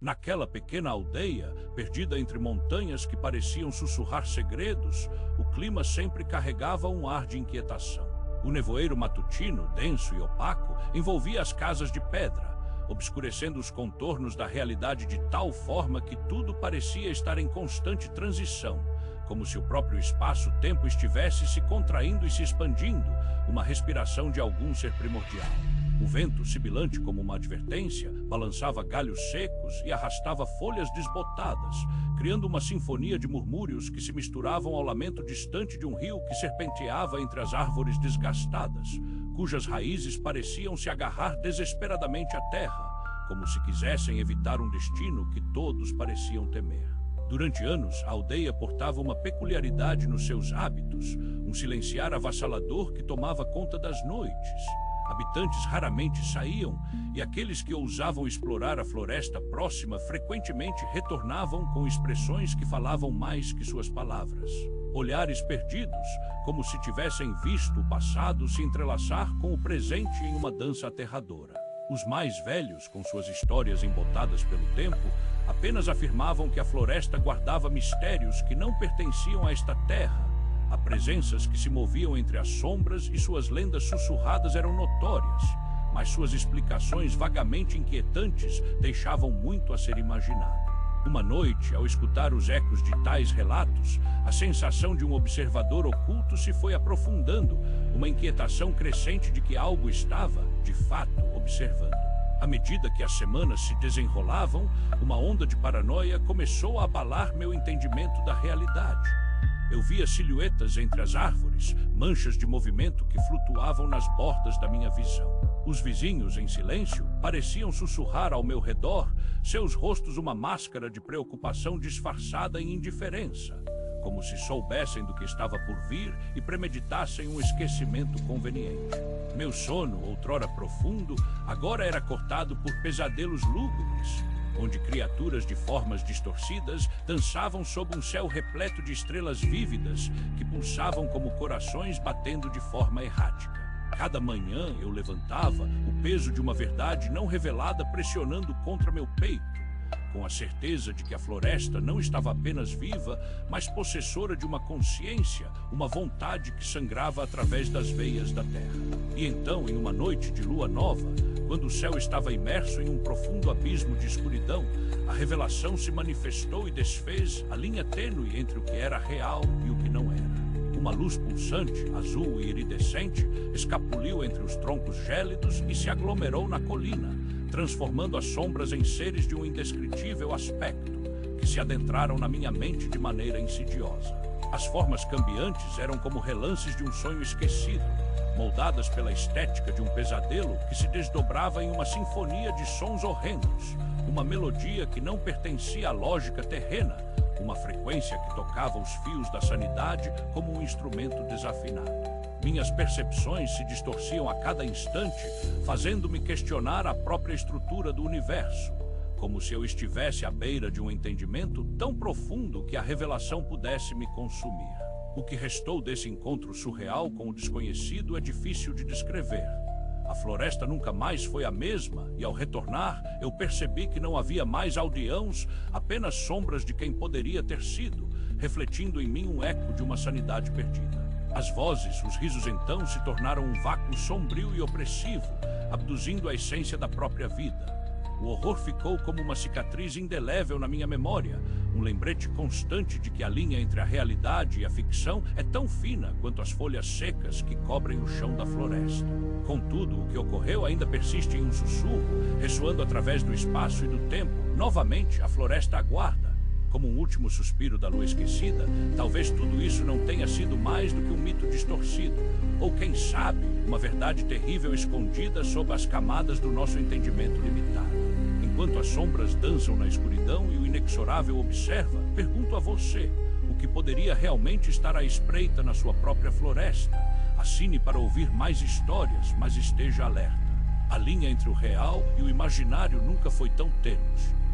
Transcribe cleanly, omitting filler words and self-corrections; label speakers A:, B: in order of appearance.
A: Naquela pequena aldeia, perdida entre montanhas que pareciam sussurrar segredos, o clima sempre carregava um ar de inquietação. O nevoeiro matutino, denso e opaco, envolvia as casas de pedra, obscurecendo os contornos da realidade de tal forma que tudo parecia estar em constante transição, como se o próprio espaço-tempo estivesse se contraindo e se expandindo, uma respiração de algum ser primordial. O vento, sibilante como uma advertência, balançava galhos secos e arrastava folhas desbotadas, criando uma sinfonia de murmúrios que se misturavam ao lamento distante de um rio que serpenteava entre as árvores desgastadas, cujas raízes pareciam se agarrar desesperadamente à terra, como se quisessem evitar um destino que todos pareciam temer. Durante anos, a aldeia portava uma peculiaridade nos seus hábitos, um silenciar avassalador que tomava conta das noites. Habitantes raramente saíam, e aqueles que ousavam explorar a floresta próxima frequentemente retornavam com expressões que falavam mais que suas palavras. Olhares perdidos, como se tivessem visto o passado se entrelaçar com o presente em uma dança aterradora. Os mais velhos, com suas histórias embotadas pelo tempo, apenas afirmavam que a floresta guardava mistérios que não pertenciam a esta terra. Há presenças que se moviam entre as sombras e suas lendas sussurradas eram notórias, mas suas explicações vagamente inquietantes deixavam muito a ser imaginado. Uma noite, ao escutar os ecos de tais relatos, a sensação de um observador oculto se foi aprofundando, uma inquietação crescente de que algo estava, de fato, observando. À medida que as semanas se desenrolavam, uma onda de paranoia começou a abalar meu entendimento da realidade. Eu via silhuetas entre as árvores, manchas de movimento que flutuavam nas bordas da minha visão. Os vizinhos, em silêncio, pareciam sussurrar ao meu redor, seus rostos uma máscara de preocupação disfarçada em indiferença, como se soubessem do que estava por vir e premeditassem um esquecimento conveniente. Meu sono, outrora profundo, agora era cortado por pesadelos lúgubres, onde criaturas de formas distorcidas dançavam sob um céu repleto de estrelas vívidas que pulsavam como corações batendo de forma errática. Cada manhã eu levantava, o peso de uma verdade não revelada pressionando contra meu peito, com a certeza de que a floresta não estava apenas viva, mas possessora de uma consciência, uma vontade que sangrava através das veias da terra. E então, em uma noite de lua nova, quando o céu estava imerso em um profundo abismo de escuridão, a revelação se manifestou e desfez a linha tênue entre o que era real e o que não era. Uma luz pulsante, azul e iridescente, escapuliu entre os troncos gélidos e se aglomerou na colina, transformando as sombras em seres de um indescritível aspecto, que se adentraram na minha mente de maneira insidiosa. As formas cambiantes eram como relances de um sonho esquecido, moldadas pela estética de um pesadelo que se desdobrava em uma sinfonia de sons horrendos, uma melodia que não pertencia à lógica terrena, uma frequência que tocava os fios da sanidade como um instrumento desafinado. Minhas percepções se distorciam a cada instante, fazendo-me questionar a própria estrutura do universo, como se eu estivesse à beira de um entendimento tão profundo que a revelação pudesse me consumir. O que restou desse encontro surreal com o desconhecido é difícil de descrever. A floresta nunca mais foi a mesma, e ao retornar, eu percebi que não havia mais aldeãos, apenas sombras de quem poderia ter sido, refletindo em mim um eco de uma sanidade perdida. As vozes, os risos então se tornaram um vácuo sombrio e opressivo, abduzindo a essência da própria vida. O horror ficou como uma cicatriz indelével na minha memória, um lembrete constante de que a linha entre a realidade e a ficção é tão fina quanto as folhas secas que cobrem o chão da floresta. Contudo, o que ocorreu ainda persiste em um sussurro, ressoando através do espaço e do tempo. Novamente, a floresta aguarda. Como um último suspiro da lua esquecida, talvez tudo isso não tenha sido mais do que um mito distorcido, ou quem sabe, uma verdade terrível escondida sob as camadas do nosso entendimento limitado. Enquanto as sombras dançam na escuridão e o inexorável observa, pergunto a você, o que poderia realmente estar à espreita na sua própria floresta? Assine para ouvir mais histórias, mas esteja alerta. A linha entre o real e o imaginário nunca foi tão tênue.